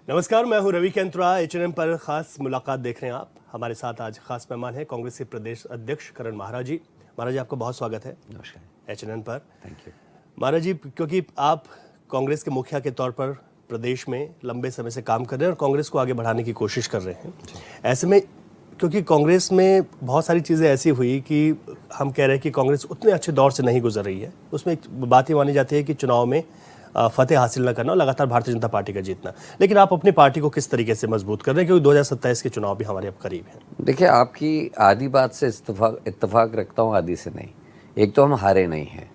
नमस्कार, मैं हूं रवि केंद्रा। एचएनएम पर खास मुलाकात देख रहे हैं आप। हमारे साथ आज खास मेहमान हैं कांग्रेस के प्रदेश अध्यक्ष करण महाराज जी। महाराज जी, आपका बहुत स्वागत है नमस्कार। एचएनएम पर। Thank you. महाराज जी, क्योंकि आप कांग्रेस के मुखिया के तौर पर प्रदेश में लंबे समय से काम कर रहे हैं और कांग्रेस को आगे बढ़ाने की कोशिश कर रहे हैं, ऐसे में क्योंकि कांग्रेस में बहुत सारी चीज़ें ऐसी हुई कि हम कह रहे हैं कि कांग्रेस उतने अच्छे दौर से नहीं गुजर रही है। उसमें एक बात ये मानी जाती है कि चुनाव में फतेह हासिल न करना और लगातार भारतीय जनता पार्टी का जीतना। लेकिन आप अपनी पार्टी को किस तरीके से मजबूत कर रहे हैं, क्योंकि 2027 के चुनाव भी हमारे अब करीब हैं? देखिए, आपकी आधी बात से इत्तेफाक रखता हूँ, आधी से नहीं। एक तो हम हारे नहीं हैं।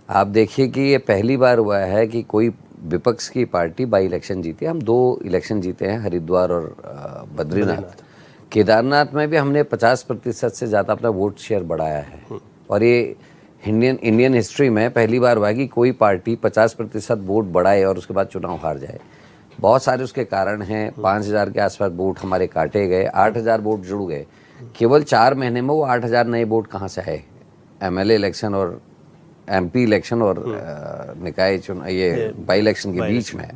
आप देखिए कि ये पहली बार हुआ है कि कोई विपक्ष की पार्टी बाई इलेक्शन जीती है। हम 2 इलेक्शन जीते हैं, हरिद्वार और बद्रीनाथ। केदारनाथ में भी हमने 50% से ज़्यादा अपना वोट शेयर बढ़ाया है। और ये इंडियन हिस्ट्री में पहली बार हुआ कि कोई पार्टी 50% वोट बढ़ाए और उसके बाद चुनाव हार जाए। बहुत सारे उसके कारण हैं। 5000 के आसपास वोट हमारे काटे गए, 8000 वोट जुड़ गए। केवल 4 महीने में वो 8000 नए वोट कहाँ से आए? एमएलए इलेक्शन और एमपी इलेक्शन और निकाय चुनाव, ये बाई इलेक्शन के बीच में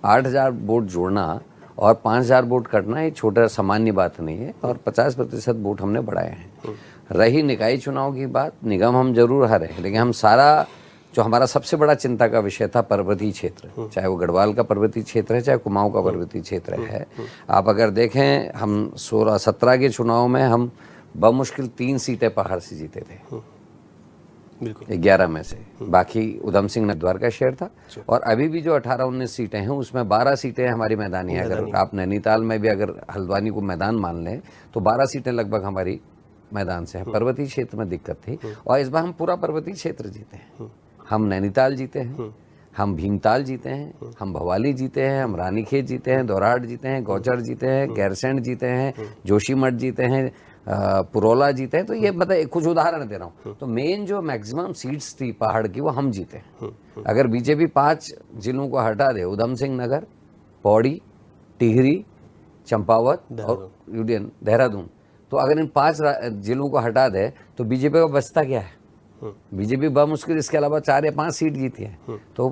8000 वोट जोड़ना और 5000 वोट कटना ये छोटा सामान्य बात नहीं है। और 50% वोट हमने बढ़ाए हैं। रही निकाय चुनाव की बात, निगम हम जरूर हारे, लेकिन हम सारा जो हमारा सबसे बड़ा चिंता का विषय था पर्वतीय क्षेत्र, चाहे वो गढ़वाल का पर्वतीय क्षेत्र है, चाहे कुमाऊं का पर्वतीय क्षेत्र है। आप अगर देखें, हम 16-17 के चुनाव में हम बमुश्किल 3 सीटें पहाड़ से जीते थे, 11 में से। बाकी उधम सिंह नटवर का शेयर था। और अभी भी जो 18-19 सीटें हैं उसमें 12 सीटें हमारी मैदानी है। अगर आप नैनीताल में भी अगर हल्द्वानी को मैदान मान लें तो 12 सीटें लगभग हमारी मैदान से हैं। पर्वतीय क्षेत्र में दिक्कत थी और इस बार हम पूरा पर्वतीय क्षेत्र जीते हैं। हम नैनीताल जीते हैं, हम भीमताल जीते हैं, हम भवाली जीते हैं, हम रानीखेत जीते हैं, दोराहाट जीते हैं, गौचर जीते हैं, गैरसैंण जीते हैं, जोशीमठ जीते हैं, पुरोला जीते हैं। तो ये मतलब कुछ उदाहरण दे रहा हूँ। तो मेन जो मैक्सिमम सीट्स थी पहाड़ की वो हम जीते हैं। अगर बीजेपी 5 जिलों को हटा दे, उधम सिंह नगर, पौड़ी, टिहरी, चंपावत और यूडियन देहरादून, तो अगर इन 5 जिलों को हटा दे तो बीजेपी का बचता क्या है? बीजेपी बमुश्किल इसके अलावा 4 या 5 सीट जीती है। तो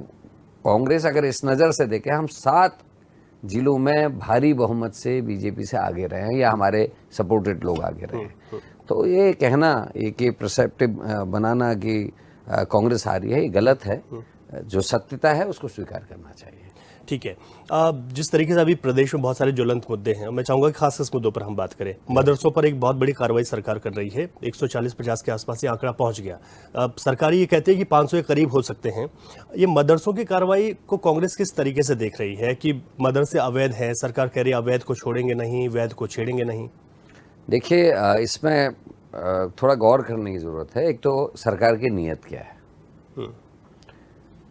कांग्रेस अगर इस नज़र से देखे, हम 7 जिलों में भारी बहुमत से बीजेपी से आगे रहे हैं या हमारे सपोर्टेड लोग आगे रहे हैं। तो ये कहना, एक परसेप्टिव बनाना कि कांग्रेस हारी है, ये गलत है। जो सत्यता है उसको स्वीकार करना चाहिए। ठीक है। जिस तरीके से अभी प्रदेश में बहुत सारे ज्वलंत मुद्दे हैं, मैं चाहूंगा कि खास इस मुद्दों पर हम बात करें। मदरसों पर एक बहुत बड़ी कार्रवाई सरकार कर रही है। 140-50 के आसपास ये आंकड़ा पहुंच गया। सरकार ये कहती है कि 500 के करीब हो सकते हैं। ये मदरसों की कार्रवाई को कांग्रेस किस तरीके से देख रही है कि मदरसे अवैध हैं, सरकार कह रही है अवैध को छोड़ेंगे नहीं, वैध को छेड़ेंगे नहीं? देखिए, इसमें थोड़ा गौर करने की जरूरत है। एक तो सरकार की नीयत क्या है,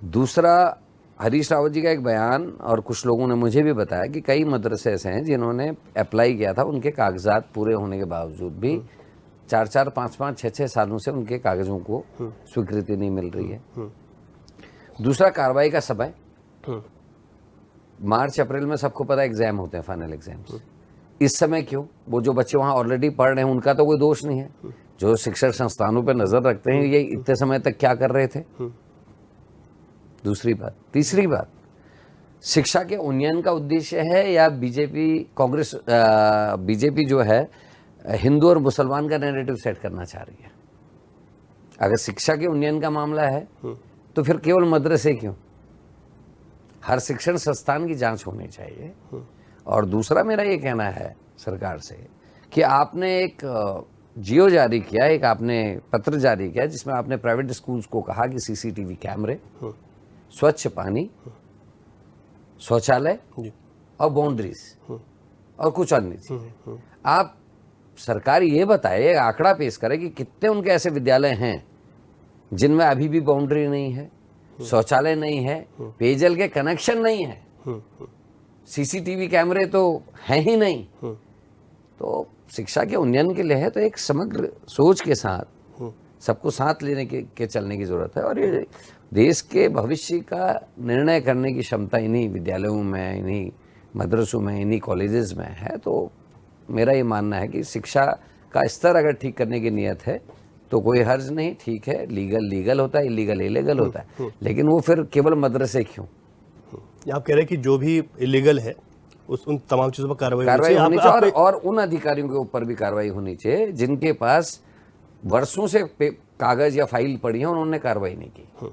दूसरा हरीश रावत जी का एक बयान, और कुछ लोगों ने मुझे भी बताया कि कई मदरसे ऐसे हैं जिन्होंने अप्लाई किया था, उनके कागजात पूरे होने के बावजूद भी 4-4, 5-5, 6-6 सालों से उनके कागजों को स्वीकृति नहीं मिल रही है। दूसरा, कार्रवाई का समय। मार्च अप्रैल में सबको पता एग्जाम होते हैं, फाइनल एग्जाम्स। इस समय क्यों? वो जो बच्चे वहाँ ऑलरेडी पढ़ रहे हैं उनका तो कोई दोष नहीं है। जो शिक्षण संस्थानों पर नजर रखते हैं, ये इतने समय तक क्या कर रहे थे? दूसरी बात। तीसरी बात, शिक्षा के उन्नयन का उद्देश्य है या बीजेपी जो है हिंदू और मुसलमान का नैरेटिव सेट करना चाह रही है? अगर शिक्षा के उन्नयन का मामला है तो फिर केवल मदरसे क्यों? हर शिक्षण संस्थान की जांच होनी चाहिए। और दूसरा, मेरा ये कहना है सरकार से कि आपने एक जियो जारी किया, एक आपने पत्र जारी किया जिसमें आपने प्राइवेट स्कूल्स को कहा कि सीसीटीवी कैमरे, स्वच्छ पानी, शौचालय और बाउंड्रीज और कुछ अन्य चीजें। आप सरकार ये बताए, आंकड़ा पेश करे कि कितने उनके ऐसे विद्यालय हैं जिनमें अभी भी बाउंड्री नहीं है, शौचालय नहीं है, पेयजल के कनेक्शन नहीं है, सीसीटीवी कैमरे तो हैं ही नहीं। तो शिक्षा के उन्नयन के लिए है तो एक समग्र सोच के साथ सबको साथ लेने के चलने की जरूरत है। और ये देश के भविष्य का निर्णय करने की क्षमता इन्हीं विद्यालयों में, इन्हीं मदरसों में, इन्हीं कॉलेजेस में है। तो मेरा ये मानना है कि शिक्षा का स्तर अगर ठीक करने की नीयत है तो कोई हर्ज नहीं। ठीक है, लीगल होता है, इलीगल इलीगल होता है, लेकिन वो फिर केवल मदरसे क्यों? आप कह रहे हैं कि जो भी इलीगल है उन तमाम चीजों पर कार्रवाई कार्रवाई होनी आप- चाहिए और उन अधिकारियों के ऊपर भी कार्रवाई होनी चाहिए जिनके पास वर्षों से कागज या फाइल पड़ी है, उन्होंने कार्रवाई नहीं की।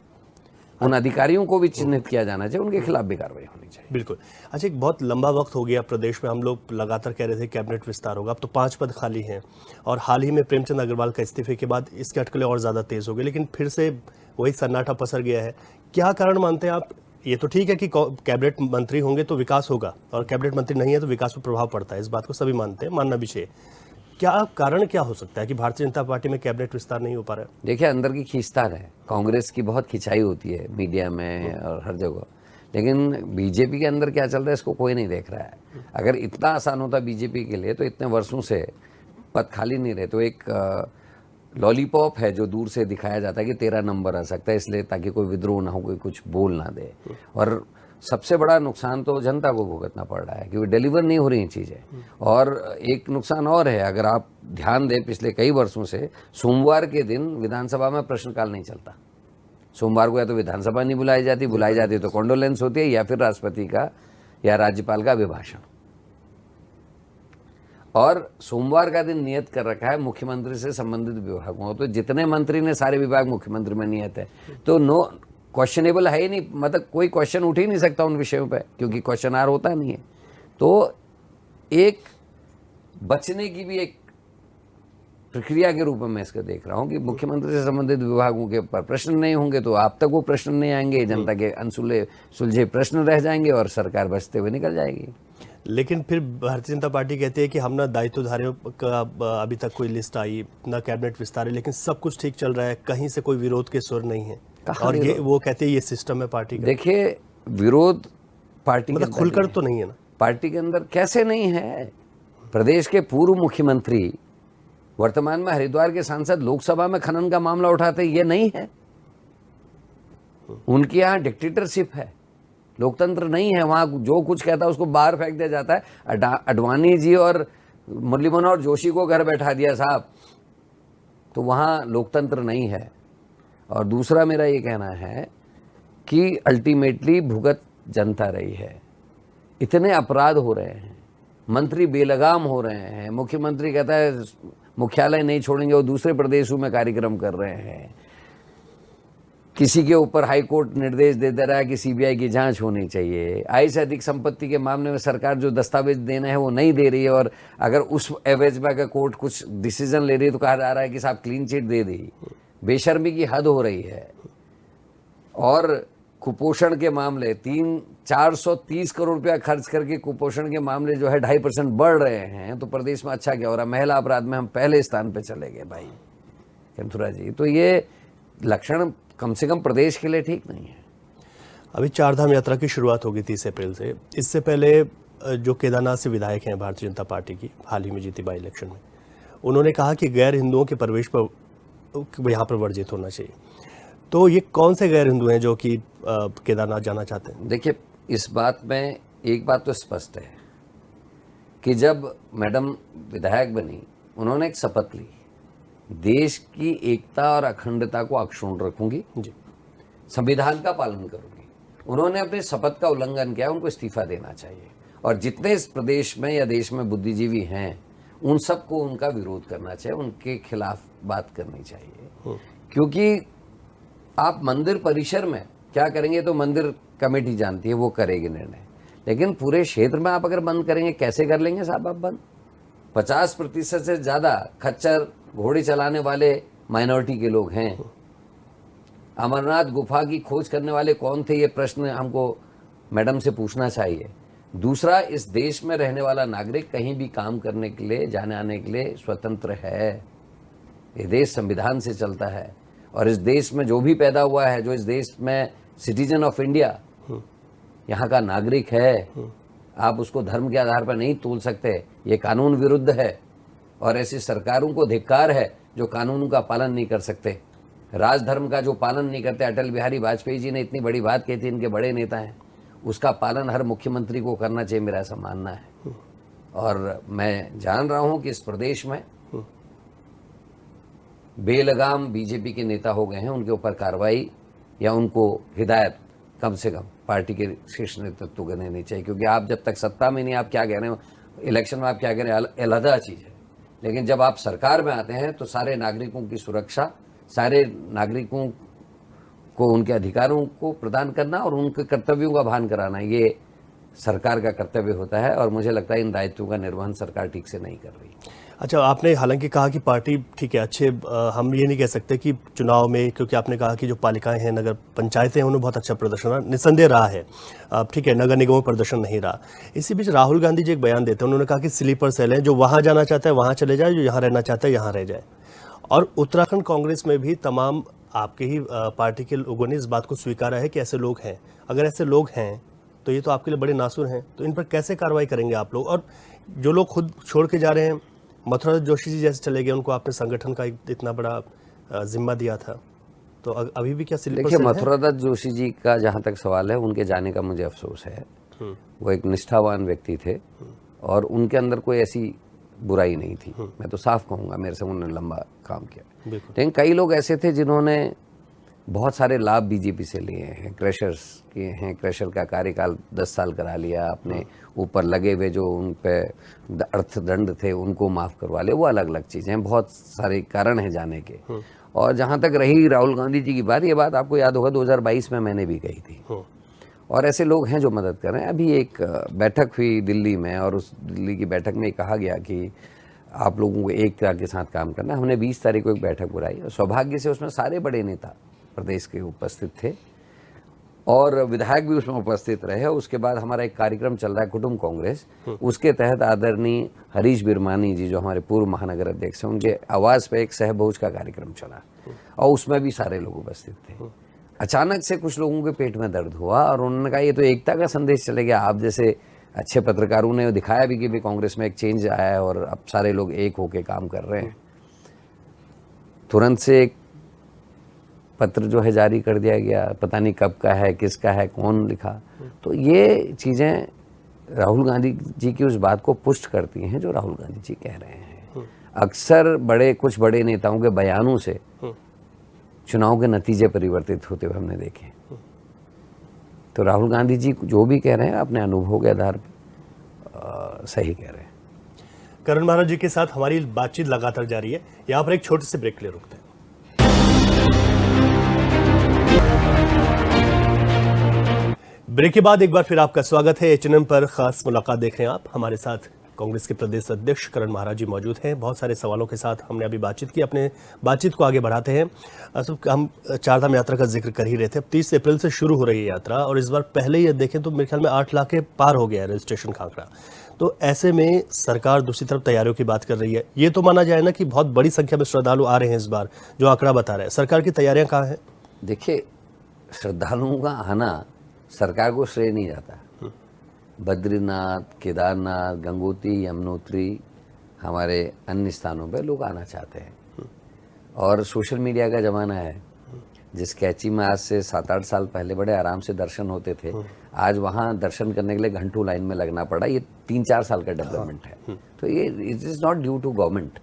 उन अधिकारियों को भी चिन्हित किया जाना चाहिए, उनके खिलाफ भी कार्रवाई होनी चाहिए। बिल्कुल। अच्छा, एक बहुत लंबा वक्त हो गया प्रदेश में, हम लोग लगातार कह रहे थे कैबिनेट विस्तार होगा, अब तो 5 पद खाली हैं और हाल ही में प्रेमचंद अग्रवाल का इस्तीफे के बाद इसके अटकलें और ज़्यादा तेज हो गई, लेकिन फिर से वही सन्नाटा पसर गया है। क्या कारण मानते हैं आप? ये तो ठीक है कि कैबिनेट मंत्री होंगे तो विकास होगा और कैबिनेट मंत्री नहीं है तो विकास पर प्रभाव पड़ता है, इस बात को सभी मानते हैं, मानना भी चाहिए। क्या कारण क्या हो सकता है कि भारतीय जनता पार्टी में कैबिनेट विस्तार नहीं हो पा रहा है? देखिए, अंदर की खींचतान है, कांग्रेस की बहुत खिंचाई होती है मीडिया में और हर जगह, लेकिन बीजेपी के अंदर क्या चल रहा है इसको कोई नहीं देख रहा है। अगर इतना आसान होता बीजेपी के लिए तो इतने वर्षों से पद खाली नहीं रहे। तो एक लॉलीपॉप है जो दूर से दिखाया जाता है कि 13 नंबर आ सकता है, इसलिए ताकि कोई विद्रोह ना हो, कोई कुछ बोल ना दे। और सबसे बड़ा नुकसान तो जनता को भुगतना पड़ रहा है क्योंकि डिलीवर नहीं हो रही चीज़ें। और एक नुकसान और है, अगर आप ध्यान दें पिछले कई वर्षों से सोमवार के दिन विधानसभा में प्रश्नकाल नहीं चलता। सोमवार को या तो विधानसभा नहीं बुलाई जाती तो कॉन्डोलेंस होती है या फिर राष्ट्रपति का या राज्यपाल का अभिभाषण। और सोमवार का दिन नियत कर रखा है मुख्यमंत्री से संबंधित विभागों, तो जितने मंत्री ने सारे विभाग मुख्यमंत्री में नियत है, तो नो क्वेश्चनेबल है ही नहीं, मतलब कोई क्वेश्चन उठ ही नहीं सकता उन विषयों पे क्योंकि क्वेश्चन आर होता नहीं है। तो एक बचने की भी एक प्रक्रिया के रूप में मैं इसको देख रहा हूं कि मुख्यमंत्री से संबंधित विभागों के ऊपर प्रश्न नहीं होंगे तो आप तक वो प्रश्न नहीं आएंगे, जनता के अनसुलझे सुलझे प्रश्न रह जाएंगे और सरकार बचते हुए निकल जाएगी। लेकिन फिर भारतीय जनता पार्टी कहती है कि हम ना दायित्वधारियों का अभी तक कोई लिस्ट आई ना कैबिनेट विस्तार है, लेकिन सब कुछ ठीक चल रहा है, कहीं से कोई विरोध के सुर नहीं है। और ये वो कहते हैं ये सिस्टम है पार्टी का। देखिए, विरोध पार्टी मतलब खुलकर तो नहीं है ना, पार्टी के अंदर कैसे नहीं है। प्रदेश के पूर्व मुख्यमंत्री वर्तमान में हरिद्वार के सांसद लोकसभा में खनन का मामला उठाते, ये नहीं है। उनके यहाँ डिक्टेटरशिप है, लोकतंत्र नहीं है। वहां जो कुछ कहता है उसको बाहर फेंक दिया जाता है। अडवाणी जी और मुरली मनोहर जोशी को घर बैठा दिया साहब, तो वहां लोकतंत्र नहीं है। और दूसरा मेरा ये कहना है कि अल्टीमेटली भुगत जनता रही है। इतने अपराध हो रहे हैं, मंत्री बेलगाम हो रहे हैं, मुख्यमंत्री कहता है मुख्यालय नहीं छोड़ेंगे और दूसरे प्रदेशों में कार्यक्रम कर रहे हैं। किसी के ऊपर हाई कोर्ट निर्देश दे दे रहा है कि सीबीआई की जांच होनी चाहिए। आय से अधिक संपत्ति के मामले में सरकार जो दस्तावेज देना है वो नहीं दे रही है, और अगर उस एवरेज में अगर कोर्ट कुछ डिसीजन ले रही है तो कहा जा रहा है कि साहब क्लीन चिट दे दी। बेशर्मी की हद हो रही है। और कुपोषण के मामले 430 करोड़ रुपया खर्च करके कुपोषण के मामले जो है 2.5% बढ़ रहे हैं, तो प्रदेश में अच्छा क्या हो रहा है? महिला अपराध में हम पहले स्थान पे चले गए भाई चंद्रा जी। तो ये लक्षण कम से कम प्रदेश के लिए ठीक नहीं है। अभी चारधाम यात्रा की शुरुआत होगी 30 अप्रैल से। इससे पहले जो केदारनाथ से विधायक हैं भारतीय जनता पार्टी की, हाल ही में जीती बाई इलेक्शन में, उन्होंने कहा कि गैर हिंदुओं के प्रवेश पर यहाँ पर वर्जित होना चाहिए। तो ये कौन से गैर हिंदू हैं जो कि केदारनाथ जाना चाहते हैं? देखिए, इस बात में एक बात तो स्पष्ट है कि जब मैडम विधायक बनी, उन्होंने एक शपथ ली, देश की एकता और अखंडता को अक्षुण्ण रखूंगी जी, संविधान का पालन करूंगी। उन्होंने अपने शपथ का उल्लंघन किया, उनको इस्तीफा देना चाहिए। और जितने इस प्रदेश में या देश में बुद्धिजीवी हैं, उन सबको उनका विरोध करना चाहिए, उनके खिलाफ बात करनी चाहिए। क्योंकि आप मंदिर परिसर में क्या करेंगे तो मंदिर कमेटी जानती है, वो करेगी निर्णय। लेकिन पूरे क्षेत्र में आप अगर बंद करेंगे, कैसे कर लेंगे साहब आप बंद? 50% से ज़्यादा खच्चर घोड़े चलाने वाले माइनॉरिटी के लोग हैं। अमरनाथ गुफा की खोज करने वाले कौन थे, ये प्रश्न हमको मैडम से पूछना चाहिए। दूसरा, इस देश में रहने वाला नागरिक कहीं भी काम करने के लिए, जाने आने के लिए स्वतंत्र है। ये देश संविधान से चलता है और इस देश में जो भी पैदा हुआ है, जो इस देश में सिटीजन ऑफ इंडिया, यहाँ का नागरिक है, आप उसको धर्म के आधार पर नहीं तोल सकते। ये कानून विरुद्ध है और ऐसी सरकारों को धिक्कार है जो कानूनों का पालन नहीं कर सकते, राजधर्म का जो पालन नहीं करते। अटल बिहारी वाजपेयी जी ने इतनी बड़ी बात कही थी, इनके बड़े नेता हैं, उसका पालन हर मुख्यमंत्री को करना चाहिए, मेरा ऐसा मानना है। और मैं जान रहा हूं कि इस प्रदेश में बेलगाम बीजेपी के नेता हो गए हैं, उनके ऊपर कार्रवाई या उनको हिदायत कम से कम पार्टी के शीर्ष नेतृत्व को देनी चाहिए, क्योंकि आप जब तक सत्ता में नहीं, आप क्या कह रहे हो, इलेक्शन में आप क्या कह रहे हैं, अलग चीज़ है। लेकिन जब आप सरकार में आते हैं तो सारे नागरिकों की सुरक्षा, सारे नागरिकों को उनके अधिकारों को प्रदान करना और उनके कर्तव्यों का भान कराना, ये सरकार का कर्तव्य होता है। और मुझे लगता है इन दायित्वों का निर्वहन सरकार ठीक से नहीं कर रही। अच्छा, आपने हालांकि कहा कि पार्टी ठीक है, अच्छे हम ये नहीं कह सकते कि चुनाव में, क्योंकि आपने कहा कि जो पालिकाएं हैं, नगर पंचायतें हैं, उन्हें बहुत अच्छा प्रदर्शन निस्संदेह रहा है। ठीक है, नगर निगमों में प्रदर्शन नहीं रहा। इसी बीच राहुल गांधी जी एक बयान देते हैं, उन्होंने कहा कि स्लीपर सेल है, जो वहाँ जाना चाहता है वहाँ चले जाए, जो यहाँ रहना चाहता है यहाँ रह जाए। और उत्तराखंड कांग्रेस में भी तमाम आपके ही पार्टी के लोगों ने इस बात को स्वीकारा है कि ऐसे लोग हैं। अगर ऐसे लोग हैं तो ये तो आपके लिए बड़े नासुर हैं, तो इन पर कैसे कार्रवाई करेंगे आप लोग? और जो लोग खुद छोड़ के जा रहे हैं, मथुरा जोशी जी जैसे चले गए, उनको आपने संगठन का इतना बड़ा जिम्मा दिया था, तो अभी भी क्या स्लीपर देखिए, सेल है? मथुरा दत्त जोशी जी का जहाँ तक सवाल है, उनके जाने का मुझे अफसोस है। वो एक निष्ठावान व्यक्ति थे और उनके अंदर कोई ऐसी बुराई नहीं थी। मैं तो साफ कहूँगा, मेरे से उन्होंने लंबा काम किया। लेकिन कई लोग ऐसे थे जिन्होंने बहुत सारे लाभ बीजेपी से लिए हैं, क्रशर्स किए हैं, क्रशर का कार्यकाल 10 साल करा लिया, अपने ऊपर लगे हुए जो उन पे अर्थदंड थे उनको माफ़ करवा लिया। वो अलग अलग चीज़ें हैं, बहुत सारे कारण हैं जाने के। और जहाँ तक रही राहुल गांधी जी की बात, ये बात आपको याद होगा 2022 में मैंने भी कही थी। और ऐसे लोग हैं जो मदद कर रहे हैं। अभी एक बैठक हुई दिल्ली में और उस दिल्ली की बैठक में कहा गया कि आप लोगों को एकता के साथ काम करना। हमने 20 तारीख को एक बैठक बुलाई और सौभाग्य से उसमें सारे बड़े नेता प्रदेश के उपस्थित थे और विधायक भी उसमें उपस्थित रहे। उसके बाद हमारा एक कार्यक्रम चल रहा है कुटुंब कांग्रेस, उसके तहत आदरणीय हरीश बिरमानी जी जो हमारे पूर्व महानगर अध्यक्ष हैं, उनके आवाज़ पे एक सहभोज का कार्यक्रम चला और उसमें भी सारे लोग उपस्थित थे। अचानक से कुछ लोगों के पेट में दर्द हुआ और उन्होंने कहा ये तो एकता का संदेश चले गया। आप जैसे अच्छे पत्रकारों ने दिखाया भी कि कांग्रेस में एक चेंज आया है और अब सारे लोग एक होके काम कर रहे हैं। तुरंत से एक पत्र जो है जारी कर दिया गया, पता नहीं कब का है, किसका है, कौन लिखा। तो ये चीज़ें राहुल गांधी जी की उस बात को पुष्ट करती हैं जो राहुल गांधी जी कह रहे हैं। अक्सर कुछ बड़े नेताओं के बयानों से चुनाव के नतीजे परिवर्तित होते हुए हमने देखे। तो राहुल गांधी जी जो भी कह रहे हैं अपने अनुभव के आधार पर सही कह रहे हैं। करण महाराज जी के साथ हमारी बातचीत लगातार जारी है। यहाँ पर एक छोटे से ब्रेक के लिए रुकते हैं। ब्रेक के बाद एक बार फिर आपका स्वागत है। एचएनएम पर खास मुलाकात देख रहे हैं आप। हमारे साथ कांग्रेस के प्रदेश अध्यक्ष करण महाराज जी मौजूद हैं। बहुत सारे सवालों के साथ हमने अभी बातचीत की, अपने बातचीत को आगे बढ़ाते हैं। हम चारधाम यात्रा का जिक्र कर ही रहे थे। अब 30 अप्रैल से शुरू हो रही है यात्रा और इस बार पहले ही देखें तो मेरे ख्याल में 8 लाख के पार हो गया है रजिस्ट्रेशन का आंकड़ा। तो ऐसे में सरकार दूसरी तरफ तैयारियों की बात कर रही है। ये तो माना जाए ना कि बहुत बड़ी संख्या में श्रद्धालु आ रहे हैं इस बार, जो आंकड़ा बता रहे हैं। सरकार की तैयारियां कहाँ हैं? देखिए, श्रद्धालुओं का आना सरकार को श्रेय नहीं जाता। बद्रीनाथ, केदारनाथ, गंगोत्री, यमुनोत्री, हमारे अन्य स्थानों पे लोग आना चाहते हैं और सोशल मीडिया का ज़माना है। जिस कैची में आज से 7-8 साल पहले बड़े आराम से दर्शन होते थे, आज वहाँ दर्शन करने के लिए घंटों लाइन में लगना पड़ा। ये 3-4 साल का डेवलपमेंट है। तो ये it is not due to government.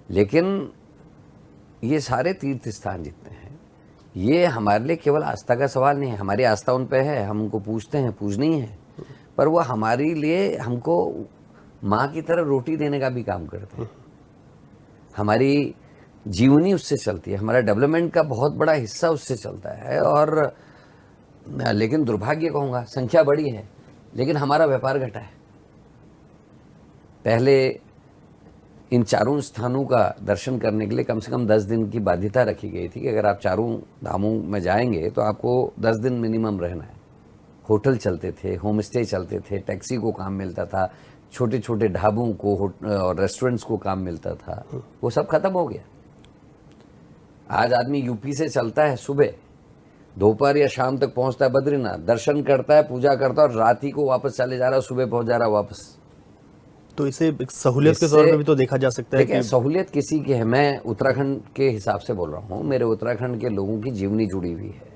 लेकिन ये सारे तीर्थ स्थान जितने हैं, ये हमारे लिए केवल आस्था का सवाल नहीं है। हमारी आस्था उन पे है, हम उनको पूजते हैं, पूजनी है, पर वो हमारे लिए हमको माँ की तरह रोटी देने का भी काम करते हैं। हमारी जीवनी उससे चलती है, हमारा डेवलपमेंट का बहुत बड़ा हिस्सा उससे चलता है। और लेकिन दुर्भाग्य कहूँगा, संख्या बड़ी है लेकिन हमारा व्यापार घटा है। पहले इन चारों स्थानों का दर्शन करने के लिए कम से कम 10 दिन की बाध्यता रखी गई थी कि अगर आप चारों धामों में जाएंगे तो आपको 10 दिन मिनिमम रहना है। होटल चलते थे, होम स्टे चलते थे, टैक्सी को काम मिलता था, छोटे छोटे ढाबों को और रेस्टोरेंट्स को काम मिलता था। वो सब खत्म हो गया। आज आदमी यूपी से चलता है, सुबह दोपहर या शाम तक पहुंचता है बद्रीनाथ, दर्शन करता है, पूजा करता है और रात ही को वापस चले जा रहा है, सुबह पहुंच जा रहा है वापस। तो इसे एक सहूलियत के तौर पे भी तो देखा जा सकता है कि सहूलियत किसी की है। मैं उत्तराखंड के हिसाब से बोल रहा हूँ। मेरे उत्तराखंड के लोगों की जीवनी जुड़ी हुई है।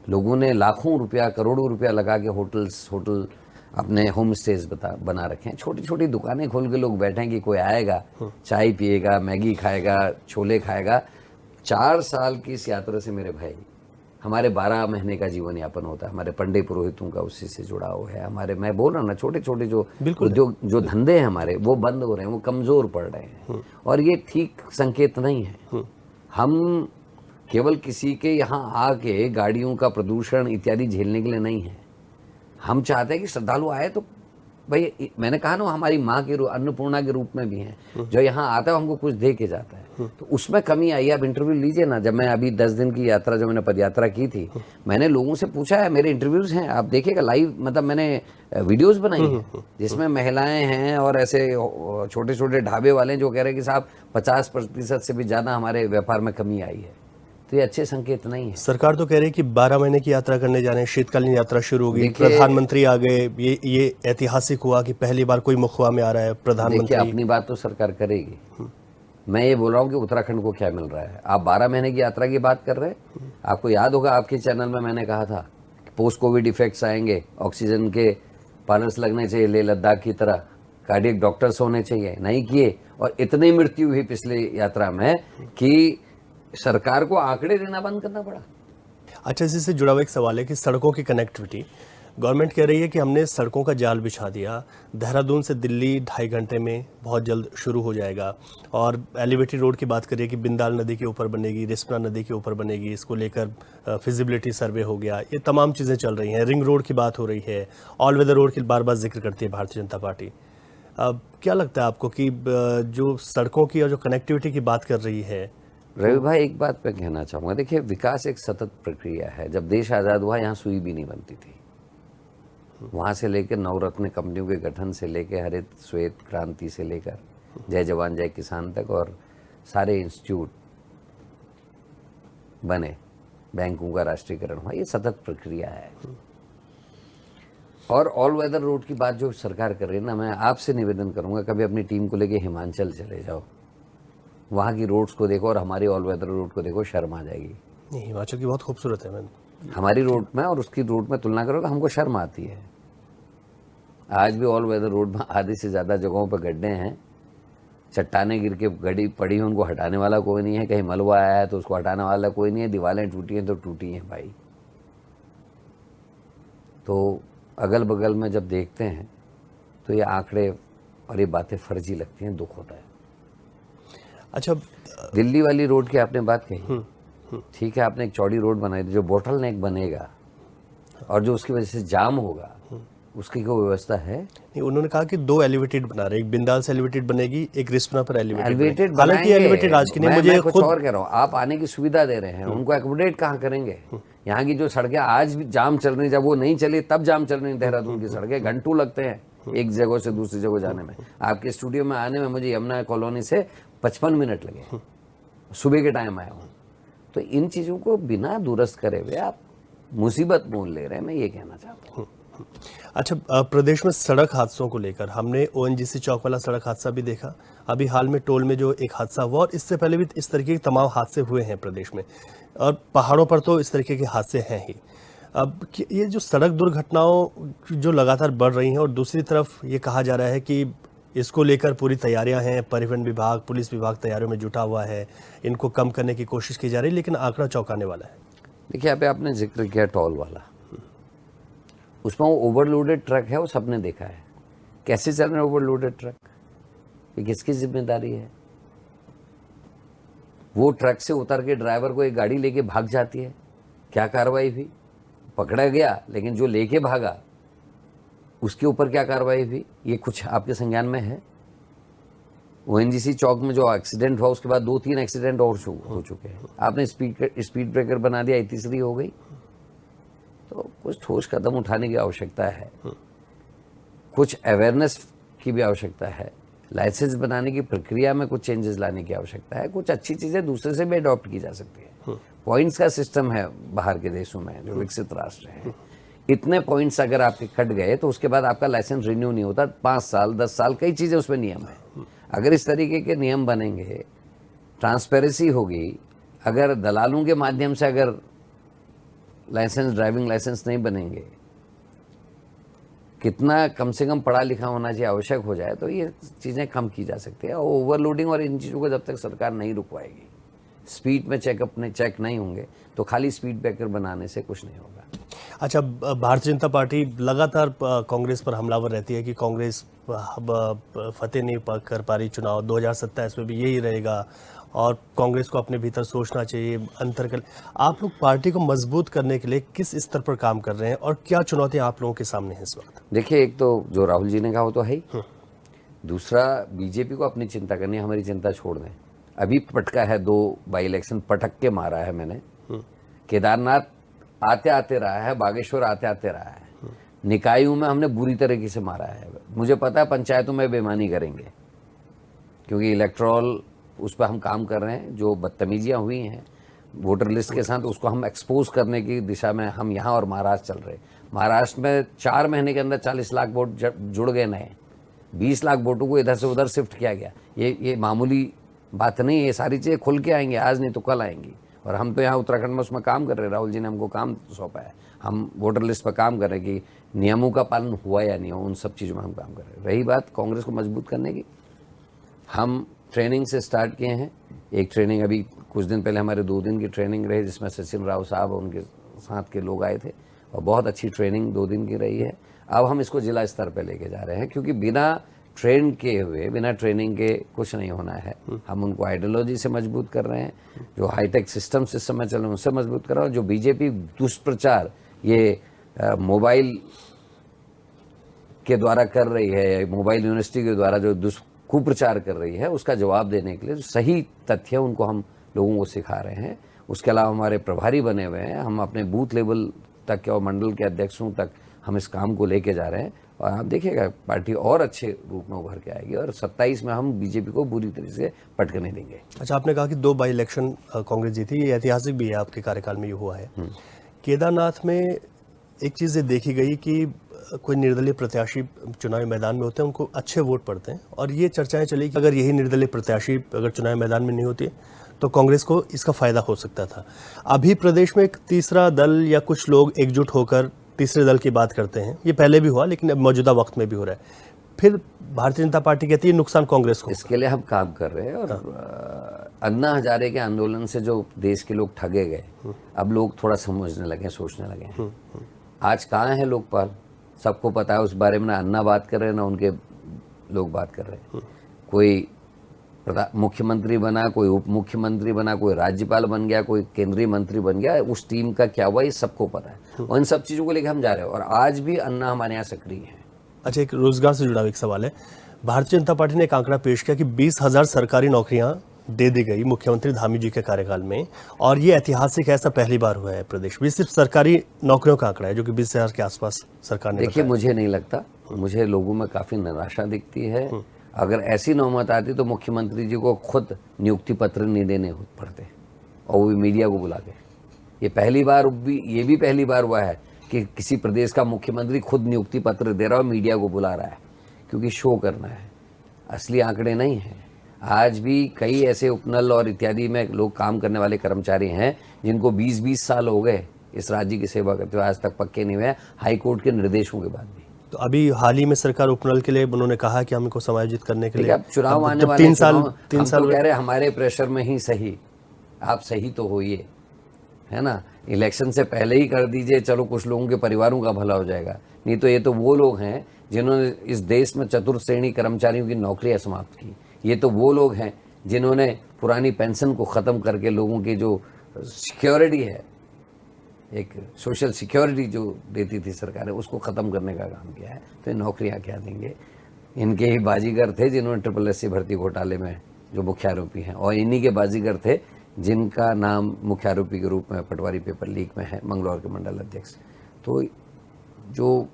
लोगों ने लाखों रुपया, करोड़ों रुपया लगा के होटल अपने होम स्टेज बना रखे हैं। छोटी छोटी दुकानें खोल के लोग बैठे हैं कि कोई आएगा, चाय पिएगा, मैगी खाएगा, छोले खाएगा। 4 साल की इस यात्रा से मेरे भाई हमारे 12 महीने का जीवन यापन होता है, हमारे पंडे पुरोहितों का उसी से जुड़ाव है, हमारे, मैं बोल रहा हूँ ना, छोटे छोटे जो उद्योग, जो धंधे हैं हमारे, वो बंद हो रहे हैं, वो कमज़ोर पड़ रहे हैं, और ये ठीक संकेत नहीं है। हम केवल किसी के यहाँ आके गाड़ियों का प्रदूषण इत्यादि झेलने के लिए नहीं है। हम चाहते हैं कि श्रद्धालु आए तो भाई, मैंने कहा ना, हमारी माँ के अन्नपूर्णा के रूप में भी हैं, जो यहाँ आता है हमको कुछ दे के जाता है, तो उसमें कमी आई। आप इंटरव्यू लीजिए ना, जब मैं अभी 10 दिन की यात्रा, जो मैंने पदयात्रा की थी, मैंने लोगों से पूछा है, मेरे इंटरव्यूज हैं, आप देखिएगा लाइव, मतलब मैंने वीडियोस बनाई हैं जिसमें महिलाएं हैं और ऐसे छोटे छोटे ढाबे वाले जो कह रहे हैं कि साहब 50% से भी ज़्यादा हमारे व्यापार में कमी आई है। तो ये अच्छे संकेत नहीं है। सरकार तो कह रही है कि 12 महीने की यात्रा करने जा रहे हैं, शीतकालीन यात्रा शुरू होगी, प्रधानमंत्री आ गए, ये ऐतिहासिक हुआ कि पहली बार कोई मुखवा में आ रहा है प्रधानमंत्री। देखिए, अपनी बात तो सरकार करेगी। मैं ये बोल रहा हूँ कि उत्तराखंड को क्या मिल रहा है। आप 12 महीने की यात्रा की बात कर रहे हैं। आपको याद होगा, आपके चैनल में मैंने कहा था कि पोस्ट कोविड इफेक्ट्स आएंगे, ऑक्सीजन के पार्लर्स लगने चाहिए लेह लद्दाख की तरह, कार्डियक डॉक्टर्स होने चाहिए, नहीं किए, और इतनी मृत्यु हुई पिछले यात्रा में कि सरकार को आंकड़े देना बंद करना पड़ा। अच्छा, इससे जुड़ा हुआ एक सवाल है कि सड़कों की कनेक्टिविटी, गवर्नमेंट कह रही है कि हमने सड़कों का जाल बिछा दिया, देहरादून से दिल्ली 2.5 घंटे में बहुत जल्द शुरू हो जाएगा, और एलिवेटेड रोड की बात करिए कि बिंदाल नदी के ऊपर बनेगी, रिस्पना नदी के ऊपर बनेगी, इसको लेकर फिजिबिलिटी सर्वे हो गया, ये तमाम चीज़ें चल रही हैं, रिंग रोड की बात हो रही है, ऑल वेदर रोड की बार बार जिक्र करती है भारतीय जनता पार्टी। अब क्या लगता है आपको कि जो सड़कों की और जो कनेक्टिविटी की बात कर रही है? रवि भाई, एक बात मैं कहना चाहूँगा, देखिए, विकास एक सतत प्रक्रिया है। जब देश आज़ाद हुआ, यहाँ सुई भी नहीं बनती थी। वहाँ से लेकर नवरत्न कंपनियों के गठन से लेकर हरित श्वेत क्रांति से लेकर जय जवान जय किसान तक, और सारे इंस्टीट्यूट बने, बैंकों का राष्ट्रीयकरण हुआ, ये सतत प्रक्रिया है। और ऑल वेदर रोड की बात जो सरकार कर रही है ना, मैं आपसे निवेदन करूँगा, कभी अपनी टीम को लेकर हिमाचल चले जाओ, वहाँ की रोड्स को देखो और हमारी ऑल वेदर रोड को देखो, शर्म आ जाएगी। नहीं, हिमाचल की बहुत खूबसूरत है। हमारी रोड में और उसकी रोड में तुलना करो तो हमको शर्म आती है। आज भी ऑल वेदर रोड में आधे से ज़्यादा जगहों पर गड्ढे हैं, चट्टानें गिर के गड़ी पड़ी हैं, उनको हटाने वाला कोई नहीं है, कहीं मलबा आया है तो उसको हटाने वाला कोई नहीं है, दीवारें टूटी हैं तो टूटी हैं भाई। तो अगल बगल में जब देखते हैं तो ये आंकड़े और ये बातें फर्जी लगती हैं, दुख होता है। अच्छा, दिल्ली वाली रोड की आपने बात कही, ठीक है, आपने एक चौड़ी रोड बनाई थी, जो बोटल नेक बनेगा और जो उसकी वजह से जाम होगा, उसकी कोई व्यवस्था है? नहीं, उन्होंने कहा कि 2 एलिवेटेड बना रहे, एक बिंदाल से एलिवेटेड बनेगी, एक रिस्पना पर एलिवेटेड। हालांकि एलिवेटेड आज की नहीं, मुझे कुछ और कह रहा हूँ, आप आने की सुविधा दे रहे हैं, उनको एकोमोडेट कहाँ करेंगे? यहाँ की जो सड़कें आज भी जाम चल रही, जब वो नहीं चली तब जाम चल रही, देहरादून की सड़कें घंटों लगते हैं एक जगह से दूसरी जगह जाने में। आपके स्टूडियो में आने में मुझे यमुना कॉलोनी से 55 मिनट लगे, सुबह के टाइम आया हूँ। तो इन चीज़ों को बिना दुरुस्त करे हुए आप मुसीबत मोल ले रहे हैं, मैं ये कहना चाहता हूँ। अच्छा, प्रदेश में सड़क हादसों को लेकर हमने ओएनजीसी चौक वाला सड़क हादसा भी देखा, अभी हाल में टोल में जो एक हादसा हुआ, और इससे पहले भी इस तरीके के तमाम हादसे हुए हैं प्रदेश में, और पहाड़ों पर तो इस तरीके के हादसे हैं ही। अब ये जो सड़क दुर्घटनाओं जो लगातार बढ़ रही हैं, और दूसरी तरफ ये कहा जा रहा है कि इसको लेकर पूरी तैयारियां हैं, परिवहन विभाग, पुलिस विभाग तैयारियों में जुटा हुआ है, इनको कम करने की कोशिश की जा रही है, लेकिन आंकड़ा चौंकाने वाला है। देखिए, अभी आपने जिक्र किया टोल वाला, उसमें वो ओवरलोडेड ट्रक है, वो सबने देखा है कैसे चल रहे हैं ओवरलोडेड ट्रक। ये किसकी जिम्मेदारी है? वो ट्रक से उतर के ड्राइवर को एक गाड़ी लेके भाग जाती है, क्या कार्रवाई हुई? पकड़ा गया, लेकिन जो लेके भागा उसके ऊपर क्या कार्रवाई हुई? ये कुछ आपके संज्ञान में है? ओएनजीसी चौक में जो एक्सीडेंट हुआ, उसके बाद 2-3 एक्सीडेंट और हो चुके हैं। आपने स्पीड ब्रेकर बना दिया, 3री हो गई। तो कुछ ठोस कदम उठाने की आवश्यकता है, कुछ अवेयरनेस की भी आवश्यकता है, लाइसेंस बनाने की प्रक्रिया में कुछ चेंजेस लाने की आवश्यकता है, कुछ अच्छी चीज़ें दूसरे से भी अडॉप्ट की जा सकती है। पॉइंट्स का सिस्टम है बाहर के देशों में, जो विकसित राष्ट्र हैं। इतने पॉइंट्स अगर आपके कट गए तो उसके बाद आपका लाइसेंस रिन्यू नहीं होता, 5 साल 10 साल, कई चीज़ें उसमें नियम है। अगर इस तरीके के नियम बनेंगे, ट्रांसपेरेंसी होगी, अगर दलालों के माध्यम से अगर लाइसेंस, ड्राइविंग लाइसेंस नहीं बनेंगे, कितना कम से कम पढ़ा लिखा होना चाहिए आवश्यक हो जाए, तो ये चीज़ें कम की जा सकती है। और ओवरलोडिंग और इन चीज़ों को जब तक सरकार नहीं रुकवाएगी, स्पीड में चेक नहीं होंगे तो खाली स्पीड ब्रेकर बनाने से कुछ नहीं होगा। अच्छा, भारतीय जनता पार्टी लगातार कांग्रेस पर हमलावर रहती है कि कांग्रेस फतेह नहीं कर पा रही चुनाव, 2027 में भी यही रहेगा और कांग्रेस को अपने भीतर सोचना चाहिए, अंतर कर। आप लोग पार्टी को मजबूत करने के लिए किस स्तर पर काम कर रहे हैं और क्या चुनौतियां आप लोगों के सामने हैं इस वक्त? देखिए, एक तो जो राहुल जी ने कहा वो तो है ही, दूसरा बीजेपी को अपनी चिंता करनी है, हमारी चिंता छोड़ दें। अभी पटका है 2 बाई इलेक्शन पटक के मारा है मैंने। केदारनाथ आते आते रहा है, बागेश्वर आते आते रहा है, निकायों में हमने बुरी तरीके से मारा है। मुझे पता है पंचायतों में बेईमानी करेंगे क्योंकि इलेक्ट्रॉल उस पर हम काम कर रहे हैं। जो बदतमीजियां हुई हैं वोटर लिस्ट के साथ उसको हम एक्सपोज करने की दिशा में हम यहाँ और महाराष्ट्र चल रहे। महाराष्ट्र में 4 महीने के अंदर 40 लाख वोट जुड़ गए नए, 20 लाख वोटों को इधर से उधर शिफ्ट किया गया। ये मामूली बात नहीं है, ये सारी चीज़ें खुल के आएंगी, आज नहीं तो कल आएंगी। और हम तो यहाँ उत्तराखंड में उसमें काम कर रहे हैं, राहुल जी ने हमको काम सौंपा है, हम वोटर लिस्ट पर काम कर रहे हैं कि नियमों का पालन हुआ या नहीं हुआ, उन सब चीज़ों में हम काम कर रहे हैं। रही बात कांग्रेस को मजबूत करने की, हम ट्रेनिंग से स्टार्ट किए हैं। एक ट्रेनिंग अभी कुछ दिन पहले हमारे 2 दिन की ट्रेनिंग रही जिसमें सचिन राव साहब और उनके साथ के लोग आए थे और बहुत अच्छी ट्रेनिंग 2 दिन की रही है। अब हम इसको जिला स्तर पर लेके जा रहे हैं क्योंकि बिना ट्रेन के हुए, बिना ट्रेनिंग के कुछ नहीं होना है। हम उनको आइडियोलॉजी से मजबूत कर रहे हैं, जो हाईटेक सिस्टम से समय चल रहे हैं उससे मजबूत कर रहे हैं। जो बीजेपी दुष्प्रचार ये मोबाइल के द्वारा कर रही है, मोबाइल यूनिवर्सिटी के द्वारा जो कुप्रचार कर रही है, उसका जवाब देने के लिए जो सही तथ्य उनको हम लोगों को सिखा रहे हैं। उसके अलावा हमारे प्रभारी बने हुए हैं, हम अपने बूथ लेवल तक और मंडल के अध्यक्षों तक हम इस काम को लेके जा रहे हैं और आप देखिएगा पार्टी और अच्छे रूप में उभर के आएगी और 27 में हम बीजेपी को बुरी तरीके से पटकने देंगे। अच्छा, आपने कहा कि 2 बाई इलेक्शन कांग्रेस जीती, ये ऐतिहासिक भी है, आपके कार्यकाल में ये हुआ है। केदारनाथ में एक चीज़ ये देखी गई कि कोई निर्दलीय प्रत्याशी चुनावी मैदान में होते हैं, उनको अच्छे वोट पड़ते हैं और ये चर्चाएं चली कि अगर यही निर्दलीय प्रत्याशी अगर चुनावी मैदान में नहीं होती तो कांग्रेस को इसका फायदा हो सकता था। अभी प्रदेश में एक तीसरा दल या कुछ लोग एकजुट होकर तीसरे दल की बात करते हैं, ये पहले भी हुआ लेकिन अब मौजूदा वक्त में भी हो रहा है। फिर भारतीय जनता पार्टी कहती है नुकसान कांग्रेस को। इसके लिए हम काम कर रहे हैं और अन्ना हजारे के आंदोलन से जो देश के लोग ठगे गए, अब लोग थोड़ा समझने लगे, सोचने लगे हैं। आज कहाँ है लोकपाल, सबको पता है उस बारे में, ना अन्ना बात कर रहे हैं ना उनके लोग बात कर रहे हैं। कोई मुख्यमंत्री बना, कोई उप मुख्यमंत्री बना, कोई राज्यपाल बन गया, कोई केंद्रीय मंत्री बन गया, उस टीम का क्या हुआ ये सबको पता है और इन सब चीज़ों को लेकर हम जा रहे हैं और आज भी अन्ना हमारे यहाँ सक्रिय है। अच्छा, एक रोजगार से जुड़ा एक सवाल है। भारतीय जनता पार्टी ने एक आंकड़ा पेश किया कि 20,000 सरकारी नौकरियां दे दी गई मुख्यमंत्री धामी जी के कार्यकाल में और ये ऐतिहासिक है, ऐसा पहली बार हुआ है प्रदेश में। सिर्फ सरकारी नौकरियों का आंकड़ा है जो कि 20,000 के आसपास सरकार ने। देखिए, मुझे नहीं लगता, मुझे लोगों में काफ़ी निराशा दिखती है। अगर ऐसी नौबत आती तो मुख्यमंत्री जी को खुद नियुक्ति पत्र नहीं देने पड़ते और वो भी मीडिया को बुला के। ये पहली बार हुआ है कि किसी प्रदेश का मुख्यमंत्री खुद नियुक्ति पत्र दे रहा है और मीडिया को बुला रहा है क्योंकि शो करना है, असली आंकड़े नहीं हैं। आज भी कई ऐसे उपनल और इत्यादि में लोग काम करने वाले कर्मचारी हैं जिनको 20-20 साल हो गए इस राज्य की सेवा करते हुए, आज तक पक्के नहीं हुए हाई कोर्ट के निर्देशों के बाद भी। तो अभी हाल ही में सरकार उपनल के लिए उन्होंने कहा कि हम इनको समायोजित करने के लिए अब चुनाव आने वाले 3 साल कह रहे हमारे प्रेशर में ही सही, आप सही तो होइए, है ना। इलेक्शन से पहले ही कर दीजिए, चलो कुछ लोगों के परिवारों का भला हो जाएगा। नहीं तो ये तो वो लोग हैं जिन्होंने इस देश में चतुर्थ श्रेणी कर्मचारियों की नौकरियां समाप्त की। ये तो वो लोग हैं जिन्होंने पुरानी पेंशन को ख़त्म करके लोगों की जो सिक्योरिटी है, एक सोशल सिक्योरिटी जो देती थी सरकारें, उसको ख़त्म करने का काम किया है। तो ये नौकरियां क्या देंगे? इनके ही बाजीगर थे जिन्होंने SSC भर्ती घोटाले में जो मुख्य आरोपी हैं और इन्हीं के बाजीगर थे जिनका नाम मुख्य आरोपी के रूप में पटवारी पेपर लीक में है, मंगलौर के मंडल अध्यक्ष। तो जो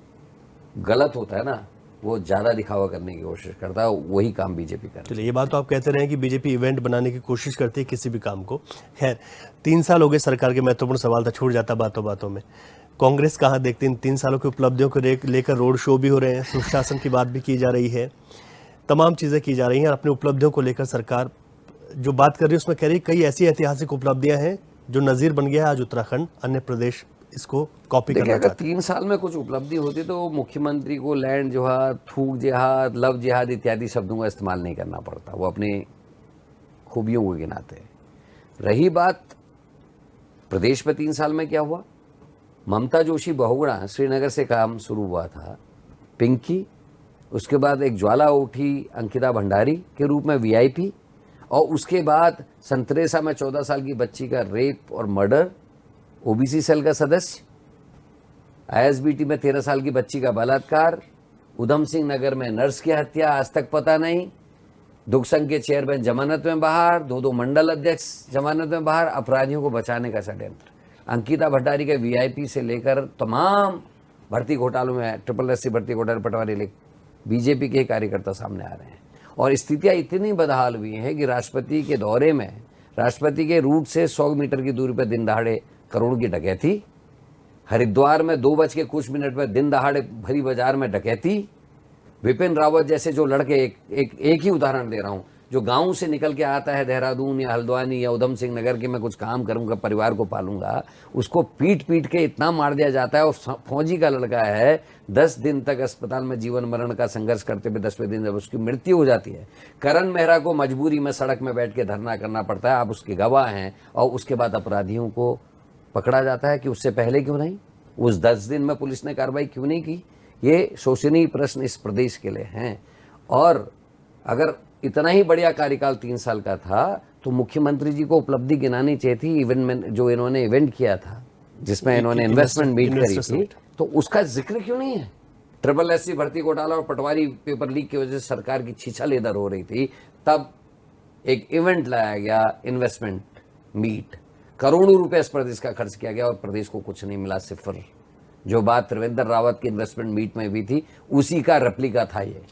गलत होता है ना, वो ज़्यादा दिखावा करने की कोशिश करता है, वही काम बीजेपी कर रही है। चलिए, ये बात तो आप कहते रहे हैं कि बीजेपी इवेंट बनाने की कोशिश करती है किसी भी काम को। खैर, 3 साल हो गए सरकार के, महत्वपूर्ण सवाल था, छूट जाता बातों बातों में। कांग्रेस कहाँ देखती इन 3 सालों की उपलब्धियों को लेकर रोड शो भी हो रहे हैं, सुशासन की बात भी की जा रही है, तमाम चीज़ें की जा रही हैं और अपनी उपलब्धियों को लेकर सरकार जो बात कर रही है उसमें कह रही है कई ऐसी ऐतिहासिक उपलब्धियां हैं जो नज़ीर बन गया है आज उत्तराखंड, अन्य प्रदेश इसको कॉपी करना अगर 3 साल में कुछ उपलब्धि होती तो मुख्यमंत्री को लैंड जिहाद, थूक जिहाद, लव जिहाद इत्यादि शब्दों का इस्तेमाल नहीं करना पड़ता। वो अपनी खूबियों को गिनाते हैं। रही बात प्रदेश में 3 साल में क्या हुआ, ममता जोशी बहुगुणा श्रीनगर से काम शुरू हुआ था, पिंकी, उसके बाद एक ज्वाला उठी अंकिता भंडारी के रूप में वीआईपी, और उसके बाद संतरेसा में 14 साल की बच्ची का रेप और मर्डर, ओबीसी सेल का सदस्य, आईएसबीटी में 13 साल की बच्ची का बलात्कार, उधम सिंह नगर में नर्स की हत्या, आज तक पता नहीं, दुख संघ के चेयरमैन जमानत में बाहर, 2 मंडल अध्यक्ष जमानत में बाहर, अपराधियों को बचाने का षड्यंत्र। अंकिता भंडारी के वीआईपी से लेकर तमाम भर्ती घोटालों में, SSC भर्ती घोटाले पटवारी ले बीजेपी के कार्यकर्ता सामने आ रहे हैं। और स्थितियां इतनी बदहाल हुई हैं कि राष्ट्रपति के दौरे में राष्ट्रपति के रूट से 100 मीटर की दूरी पर दिन दहाड़े करोड़ की डकैती, हरिद्वार में 2 बज के कुछ मिनट में दिन दहाड़े भरी बाजार में डकैती, विपिन रावत जैसे जो लड़के, एक ही उदाहरण दे रहा हूं, जो गांव से निकल के आता है देहरादून या हल्द्वानी या उधम सिंह नगर के मैं कुछ काम करूंगा, परिवार को पालूंगा, उसको पीट पीट के इतना मार दिया जाता है। और फौजी का लड़का है, 10 दिन तक अस्पताल में जीवन मरण का संघर्ष करते हुए 10वें दिन जब उसकी मृत्यु हो जाती है, करण मेहरा को मजबूरी में सड़क में बैठ के धरना करना पड़ता है, आप उसके गवाह हैं, और उसके बाद अपराधियों को पकड़ा जाता है कि उससे पहले क्यों नहीं, उस 10 दिन में पुलिस ने कार्रवाई क्यों नहीं की। ये शोचनीय प्रश्न इस प्रदेश के लिए हैं। और अगर इतना ही बढ़िया कार्यकाल 3 साल का था तो मुख्यमंत्री जी को उपलब्धि गिनानी चाहिए थी। इवेंट जो इन्होंने इवेंट किया था जिसमें इन्होंने इन्वेस्टमेंट मीट करी थी, तो उसका जिक्र क्यों नहीं है। SSC भर्ती घोटाला और पटवारी पेपर लीक की वजह से सरकार की छीछा लेदर हो रही थी, तब एक इवेंट लाया गया, इन्वेस्टमेंट मीट, करोड़ों रुपए इस प्रदेश का खर्च किया गया और प्रदेश को कुछ नहीं मिला, सिफर। जो बात त्रिवेंद्र रावत की इन्वेस्टमेंट मीट में भी थी, उसी का रेप्लिका था ये।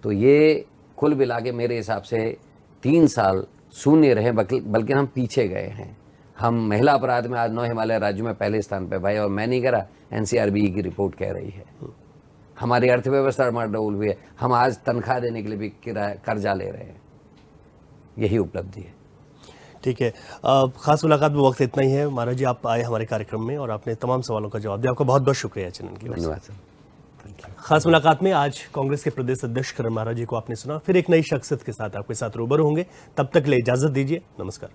तो ये कुल मिला के मेरे हिसाब से 3 साल शून्य रहे, बल्कि हम पीछे गए हैं। हम महिला अपराध में आज 9 हिमालय राज्यों में पहले स्थान पे भाई, और मैं नहीं करा, NCRB की रिपोर्ट कह रही है। हमारी अर्थव्यवस्था डबल हुई है, हम आज तनख्वाह देने के लिए भी कर्जा ले रहे हैं, यही उपलब्धि है। ठीक है, खास मुलाकात में वक्त इतना ही है। महाराज जी, आप आए हमारे कार्यक्रम में और आपने तमाम सवालों का जवाब दिया, आपका बहुत बहुत शुक्रिया चैनल के लिए। धन्यवाद सर। खास मुलाकात में आज कांग्रेस के प्रदेश अध्यक्ष करण महाराज जी को आपने सुना। फिर एक नई शख्सियत के साथ आपके साथ रूबरू होंगे, तब तक ले इजाजत दीजिए, नमस्कार।